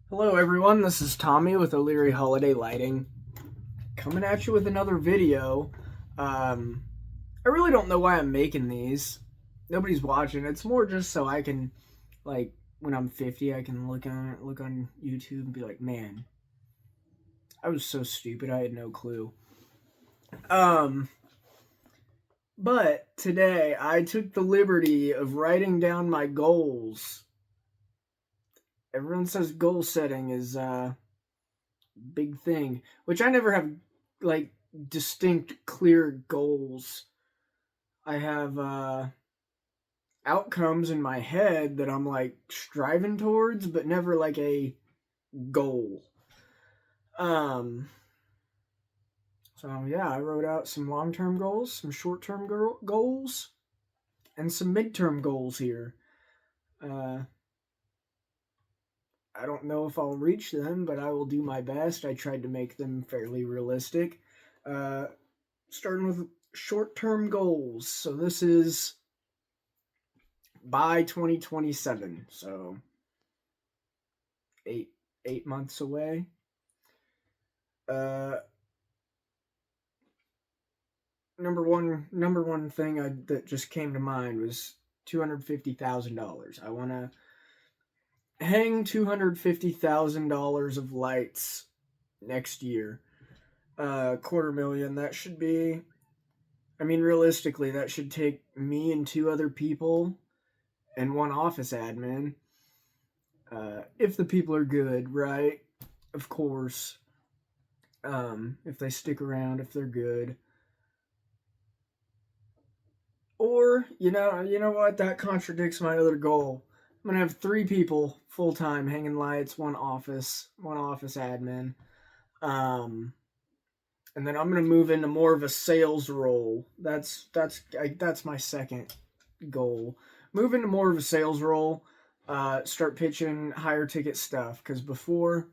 Hello everyone, this is Tommy with O'Leary Holiday Lighting, coming at you with another video. I really don't know why I'm making these. Nobody's watching. It's more just so I can, like, when I'm 50, I can look on YouTube and be like, man, I was so stupid. I had no clue. Um, but today I took the liberty of writing down my goals. Everyone says goal setting is big thing, which I never have like distinct clear goals. I have outcomes in my head that I'm like striving towards, but never like a goal. Um so yeah, I wrote out some long-term goals, some short-term goals, and some midterm goals here. Uh I don't know if I'll reach them, but I will do my best. I tried to make them fairly realistic. Uh Starting with short-term goals. So this is by 2027. So eight 8 months away. Uh, number one thing that just came to mind was $250,000. I want to hang $250,000 of lights next year. Quarter million. That should be. I mean, realistically, that should take me and two other people and one office admin. If the people are good, right? Of course. If they stick around, if they're good. Or, you know what? That contradicts my other goal. I'm gonna have three people full time hanging lights, one office admin. Um, and then I'm gonna move into more of a sales role. That's my second goal. Move into more of a sales role. Start pitching higher ticket stuff. Because before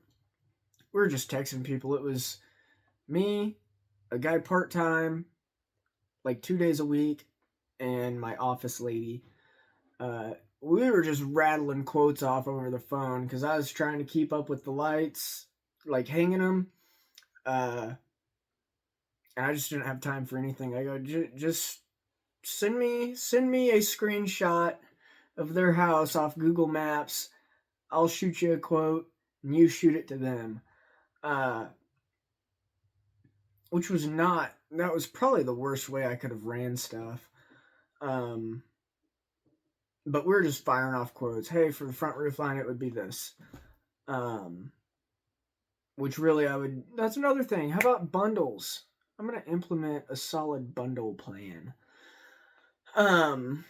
we were just texting people. It was me, a guy part time, like 2 days a week, and my office lady. We were just rattling quotes off over the phone because I was trying to keep up with the lights, like hanging them, and I just didn't have time for anything. I go, just send me a screenshot of their house off Google Maps. I'll shoot you a quote, and you shoot it to them. Uh, which was not. That was probably the worst way I could have ran stuff. Um, but we are just firing off quotes. Hey, for the front roof line, it would be this. Um, which really I would. That's another thing. How about bundles? I'm gonna implement a solid bundle plan. Um,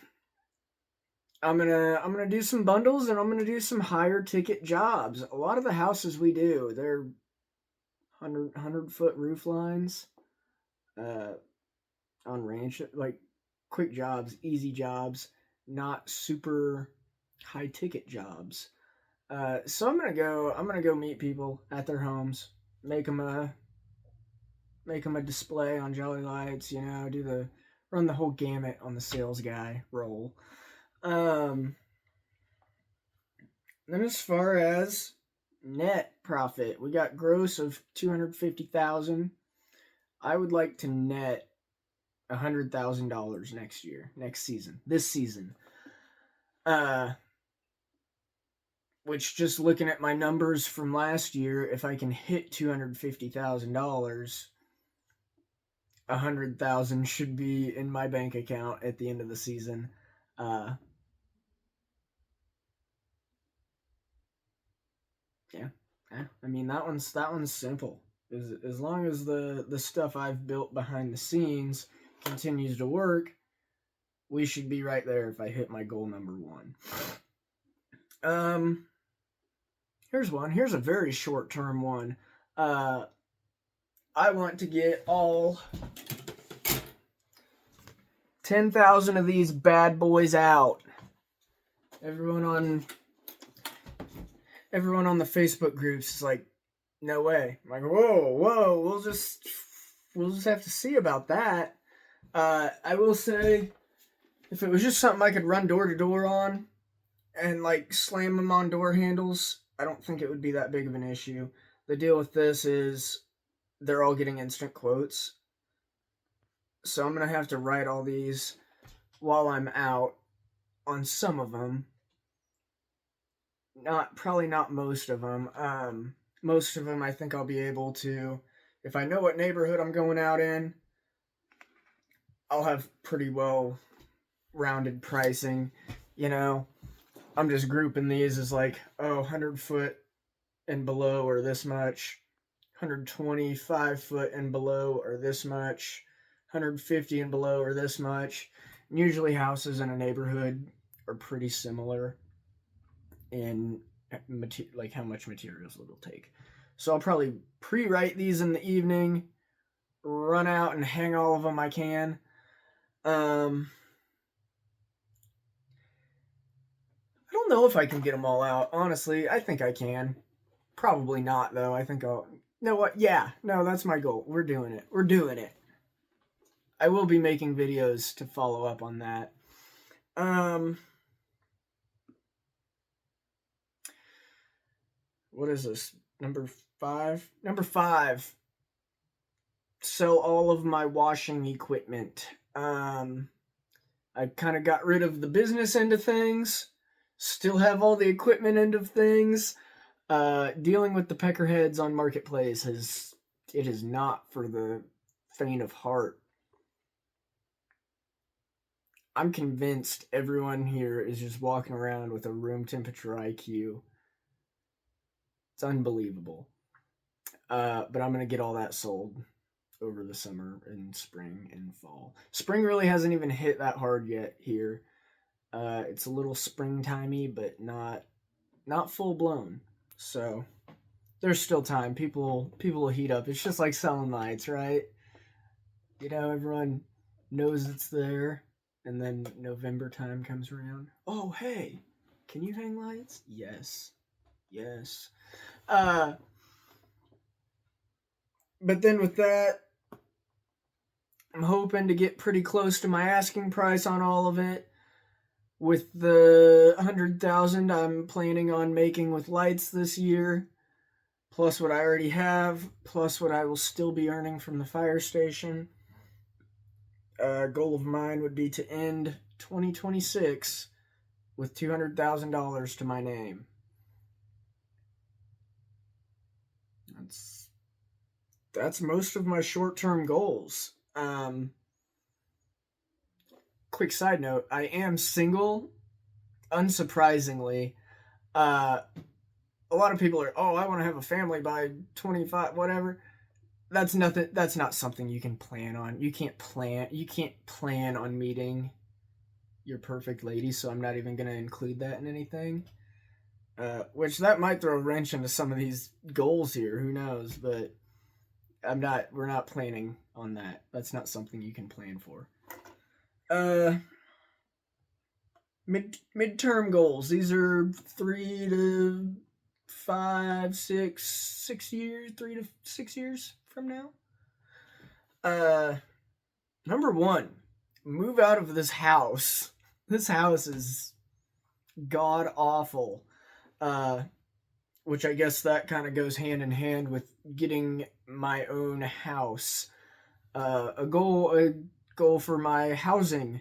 I'm gonna do some bundles and I'm gonna do some higher ticket jobs. A lot of the houses we do, they're 100 foot roof lines. Uh, on ranch, like quick jobs, easy jobs, not super high ticket jobs. So I'm gonna go meet people at their homes, make them a display on Jolly Lights. Run the whole gamut on the sales guy role. Um, then as far as net profit, we got gross of 250,000. I would like to net $100,000 next season, this season. Uh, which, just looking at my numbers from last year, if I can hit $250,000, 100,000 should be in my bank account at the end of the season. Uh, yeah, I mean that one's simple. As long as the stuff I've built behind the scenes continues to work, we should be right there if I hit my goal number one. Um, Here's one. Here's a very short term one. Uh, I want to get all 10,000 of these bad boys out. Everyone on the Facebook groups is like, no way. I'm like, whoa, we'll just have to see about that. I will say, if it was just something I could run door to door on and like slam them on door handles, I don't think it would be that big of an issue. The deal with this is they're all getting instant quotes. So I'm going to have to write all these while I'm out on some of them. Probably not most of them. Most of them I think I'll be able to, if I know what neighborhood I'm going out in, I'll have pretty well rounded pricing. You know, I'm just grouping these as like, 100 foot and below are this much, 125 foot and below are this much, 150 and below are this much. And usually houses in a neighborhood are pretty similar in like how much materials it'll take. So I'll probably pre-write these in the evening, run out and hang all of them I can. I don't know if I can get them all out. Honestly, I think I can. Probably not though. I think I'll. You know what? Yeah, no, that's my goal. We're doing it. We're doing it. I will be making videos to follow up on that. What is this? Number 5? Number 5. Sell all of my washing equipment. I kind of got rid of the business end of things. Still have all the equipment end of things. Dealing with the peckerheads on Marketplace is not for the faint of heart. I'm convinced everyone here is just walking around with a room temperature IQ. It's unbelievable. But I'm gonna get all that sold over the summer and spring and fall. Spring really hasn't even hit that hard yet here. It's a little springtimey, but not full blown. So there's still time. People will heat up. It's just like selling lights, right? You know, everyone knows it's there, and then November time comes around. Oh, hey, can you hang lights? Yes. But then with that, I'm hoping to get pretty close to my asking price on all of it. With the 100,000 I'm planning on making with lights this year, plus what I already have, plus what I will still be earning from the fire station. A goal of mine would be to end 2026 with $200,000 to my name. That's most of my short-term goals. Quick side note, I am single, unsurprisingly. A lot of people are, I want to have a family by 25, whatever. That's not something you can plan on. You can't plan on meeting your perfect lady, so I'm not even going to include that in anything. Which that might throw a wrench into some of these goals here, who knows, but we're not planning on that. That's not something you can plan for. Midterm goals. These are 3 to 5, 6 years, 3 to 6 years from now. Number 1, move out of this house. This house is god awful. Which I guess that kind of goes hand in hand with getting my own house. A goal for my housing.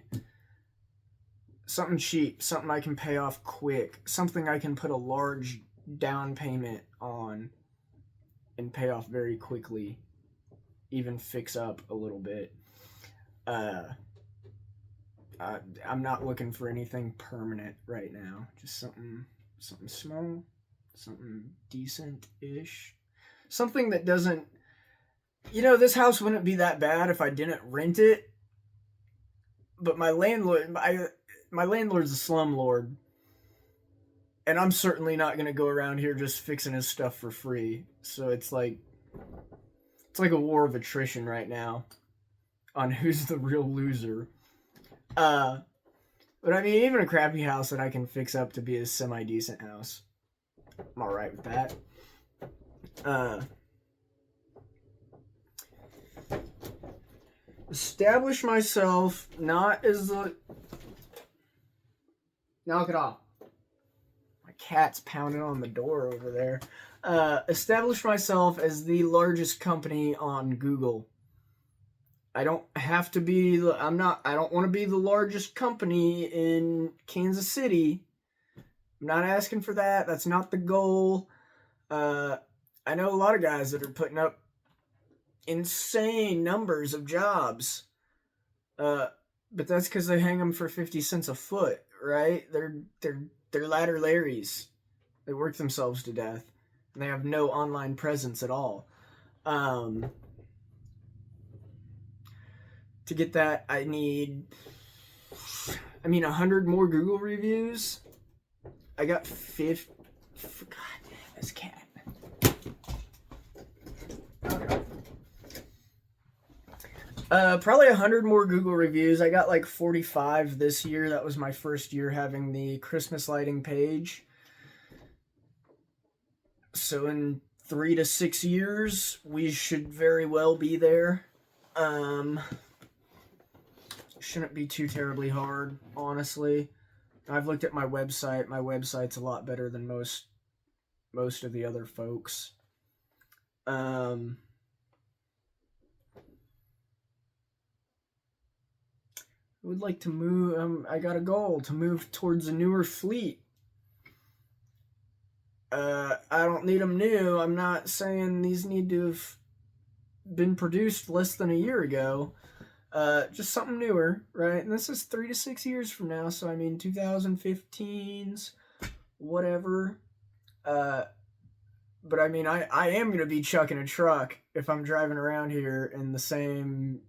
Something cheap, something I can pay off quick, something I can put a large down payment on and pay off very quickly, even fix up a little bit. I'm not looking for anything permanent right now. Just something small, something decent-ish. Something that doesn't... this house wouldn't be that bad if I didn't rent it. But my landlord's a slumlord. And I'm certainly not going to go around here just fixing his stuff for free. So it's like a war of attrition right now on who's the real loser. But I mean, even a crappy house that I can fix up to be a semi-decent house, I'm alright with that. Establish myself not as the... Knock it off. My cat's pounding on the door over there. Establish myself as the largest company on Google. I don't have to be. I don't want to be the largest company in Kansas City. I'm not asking for that. That's not the goal. I know a lot of guys that are putting up insane numbers of jobs. But that's because they hang them for 50 cents a foot, right? They're ladder Larrys. They work themselves to death, and they have no online presence at all. To get that, I need, 100 more Google reviews. I got 50. God damn, this cat. Probably 100 more Google reviews. I got like 45 this year. That was my first year having the Christmas lighting page. So in 3 to 6 years, we should very well be there. Shouldn't be too terribly hard, honestly. I've looked at my website. My website's a lot better than most of the other folks. I would like to move. I got a goal to move towards a newer fleet. I don't need them new. I'm not saying these need to have been produced less than a year ago. Just something newer, right? And this is 3 to 6 years from now. So 2015s, whatever. But I am going to be chucking a truck if I'm driving around here in the same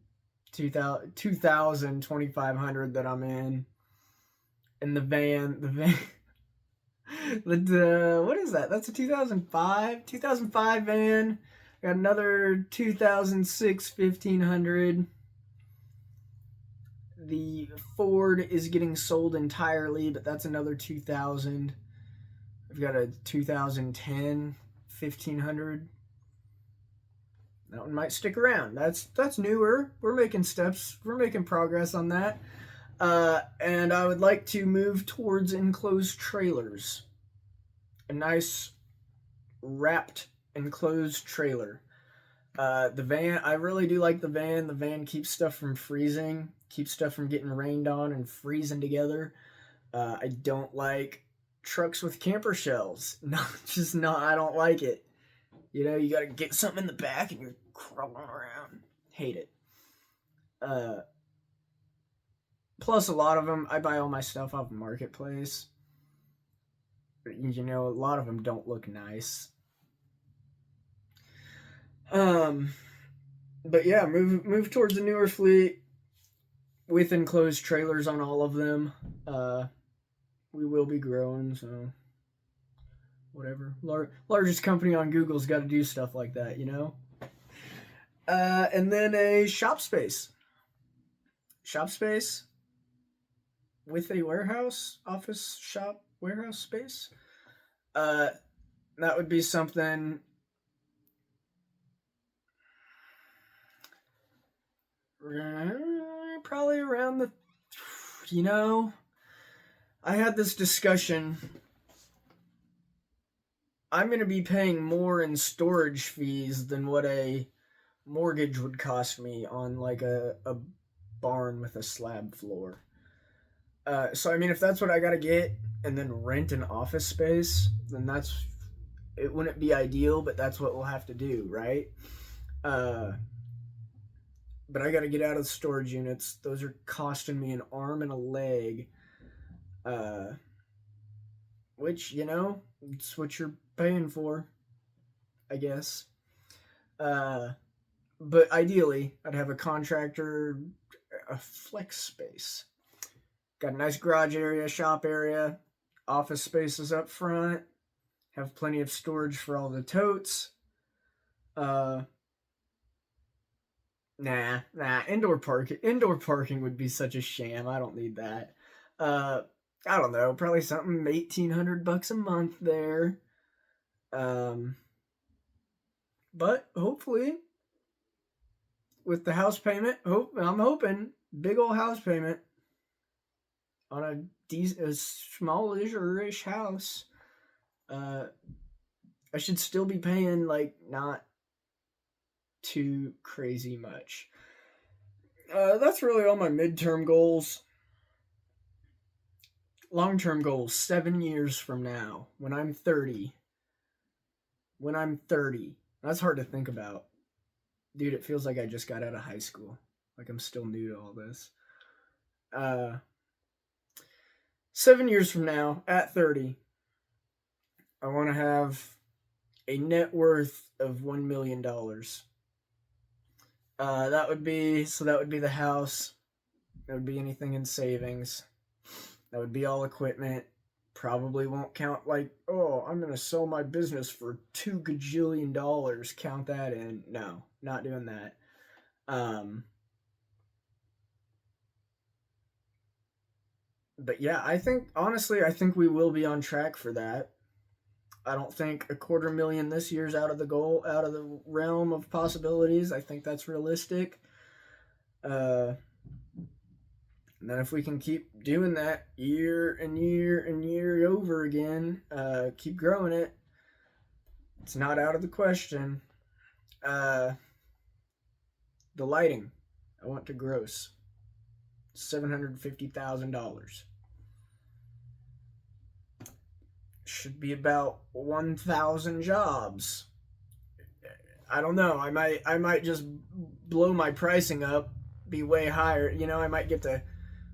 2000, 2500 that I'm in the van. What is that? That's a 2005 van. Got another 2006 1500. The Ford is getting sold entirely, but that's another 2000. I've got a 2010 1500. That one might stick around. That's newer. We're making steps. We're making progress on that. And I would like to move towards enclosed trailers. A nice wrapped enclosed trailer. The van, I really do like the van. The van keeps stuff from freezing, keeps stuff from getting rained on and freezing together. I don't like trucks with camper shells. No, just not. I don't like it. You gotta get something in the back and you're crawling around. Hate it. Plus, a lot of them, I buy all my stuff off the marketplace. A lot of them don't look nice. But yeah, move towards a newer fleet with enclosed trailers on all of them. We will be growing, so whatever. Largest company on Google's got to do stuff like that, And then a shop space with a office shop warehouse space. That would be something. Probably around the, I had this discussion. I'm going to be paying more in storage fees than what a mortgage would cost me on like a barn with a slab floor. So if that's what I got to get and then rent an office space, then it wouldn't be ideal, but that's what we'll have to do, right? But I got to get out of the storage units. Those are costing me an arm and a leg. Which, it's what you're paying for, I guess. But ideally, I'd have a contractor, a flex space. Got a nice garage area, shop area, office spaces up front, have plenty of storage for all the totes. Nah, indoor parking would be such a sham. I don't need that. I don't know, probably something $1,800 a month there. But hopefully, with the house payment, I'm hoping big old house payment on a smallish house. Uh, I should still be paying like not too crazy much. That's really all my midterm goals. Long term goals 7 years from now, when I'm 30. When I'm 30. That's hard to think about. Dude, it feels like I just got out of high school. Like I'm still new to all this. Uh, 7 years from now, at 30, I want to have a net worth of $1 million. That would be the house. That would be anything in savings. That would be all equipment. Probably won't count like, oh, I'm gonna sell my business for $2 gajillion. Count that in. No, not doing that. Um, but yeah, I think we will be on track for that. I don't think a 250,000 this year's out of the realm of possibilities. I think that's realistic. Uh, and then if we can keep doing that year and year and year over again, keep growing it, it's not out of the question. Uh, the lighting, I want to gross $750,000. Should be about 1,000 jobs. I don't know. I might just blow my pricing up, be way higher. You know, I might get to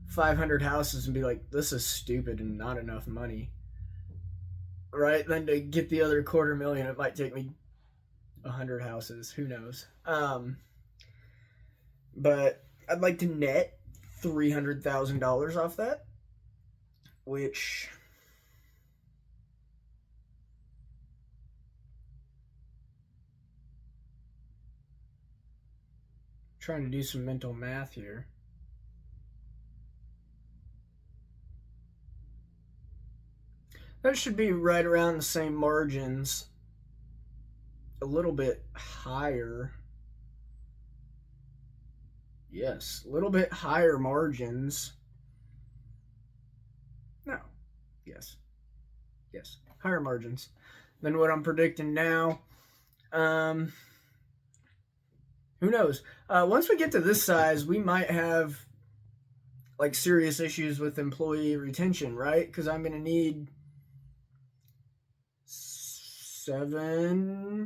500 houses and be like, this is stupid and not enough money. Right? Then to get the other 250,000, it might take me 100 houses. Who knows? But I'd like to net $300,000 off that, which trying to do some mental math here. That should be right around the same margins, a little bit higher. Yes, a little bit higher margins. No, yes, yes, higher margins than what I'm predicting now. Um, who knows? Once we get to this size, we might have like serious issues with employee retention, right? Because I'm going to need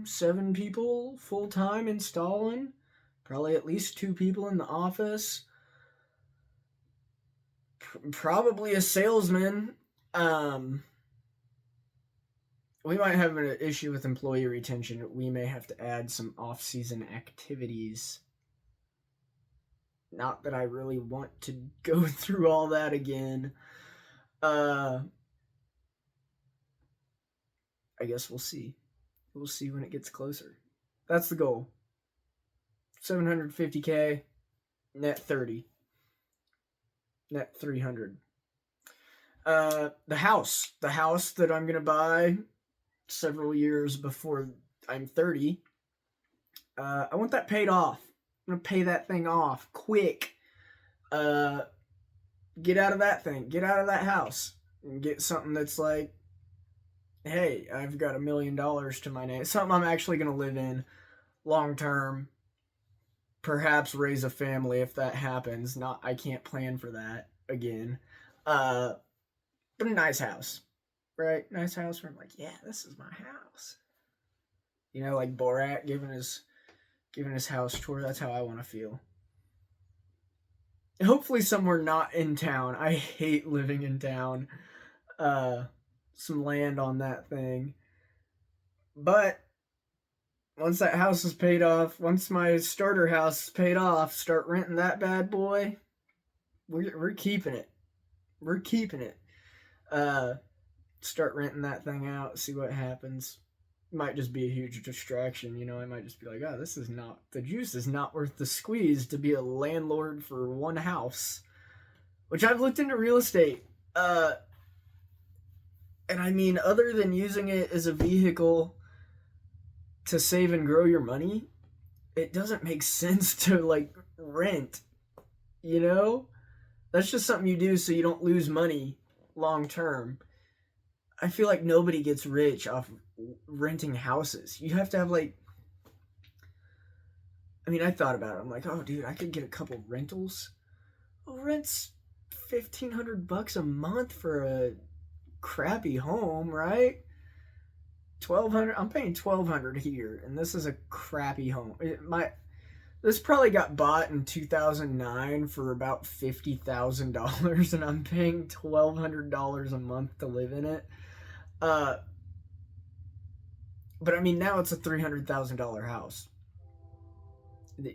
seven people full time installing, probably at least 2 people in the office, probably a salesman. We might have an issue with employee retention. We may have to add some off-season activities. Not that I really want to go through all that again. I guess we'll see. We'll see when it gets closer. That's the goal. 750K, net 30, net 300. The house that I'm gonna buy several years before I'm 30. I want that paid off. I'm gonna pay that thing off quick. Get out of that thing. Get out of that house and get something that's like, hey, I've got $1 million to my name. Something I'm actually gonna live in long term. Perhaps raise a family if that happens. Not, I can't plan for that again. But a nice house, right? Nice house where I'm like, yeah, this is my house. You know, like Borat giving his house tour. That's how I want to feel. Hopefully somewhere not in town. I hate living in town. Some land on that thing. But once that house is paid off, once my starter house is paid off, start renting that bad boy. We're keeping it. We're keeping it. Start renting that thing out, see what happens. Might just be a huge distraction, you know. I might just be like, oh, the juice is not worth the squeeze to be a landlord for one house. Which I've looked into real estate. And I mean, other than using it as a vehicle to save and grow your money, it doesn't make sense to like rent, you know? That's just something you do so you don't lose money long term. I feel like nobody gets rich off renting houses. You have to have like, I mean, I thought about it. I'm like, oh, dude, I could get a couple rentals. Well, rent's $1,500 a month for a crappy home, right? 1,200. I'm paying 1,200 here, and this is a crappy home. This probably got bought in 2009 for about $50,000, and I'm paying $1,200 a month to live in it. Uh, but I mean, now it's a $300,000 house.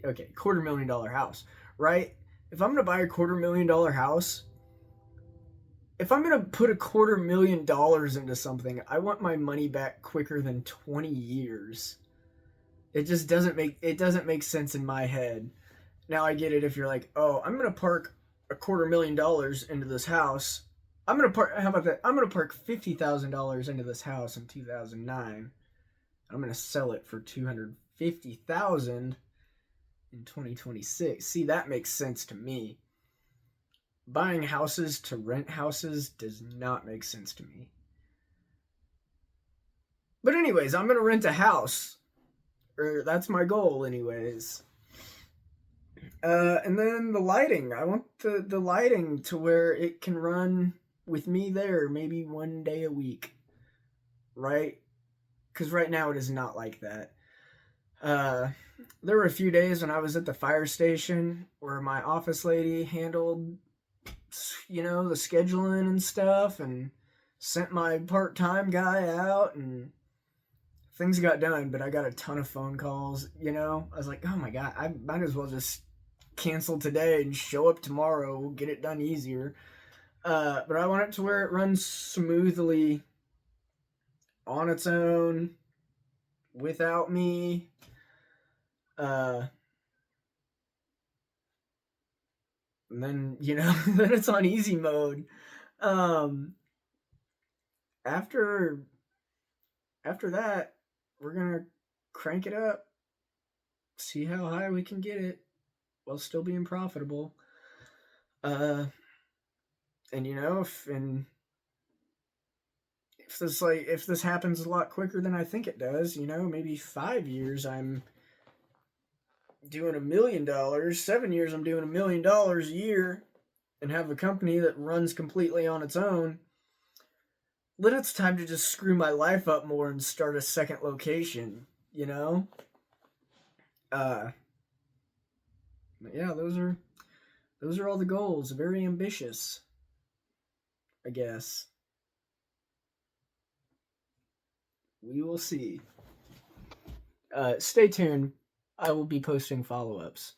Okay, $250,000 house, right? If I'm gonna buy a $250,000 house, if I'm gonna put $250,000 into something, I want my money back quicker than 20 years. It just doesn't make sense in my head. Now I get it if you're like, oh, I'm gonna park $250,000 into this house. I'm gonna park. How about that? I'm gonna park $50,000 into this house in 2009. I'm gonna sell it for $250,000 in 2026. See, that makes sense to me. Buying houses to rent houses does not make sense to me. But anyways, I'm gonna rent a house, or that's my goal, anyways. And then the lighting. I want the lighting to where it can run with me there, maybe one day a week, right? Because right now it is not like that. There were a few days when I was at the fire station where my office lady handled, the scheduling and stuff, and sent my part-time guy out, and things got done. But I got a ton of phone calls. I was like, oh my god, I might as well just cancel today and show up tomorrow. We'll get it done easier. But I want it to where it runs smoothly on its own without me. And then then it's on easy mode. Um, after that, we're gonna crank it up, see how high we can get it while still being profitable. And if this happens a lot quicker than I think it does, maybe 5 years I'm doing $1 million, 7 years I'm doing $1 million a year, and have a company that runs completely on its own, then it's time to just screw my life up more and start a second location, but yeah, those are all the goals. Very ambitious, I guess. We will see. Stay tuned. I will be posting follow-ups.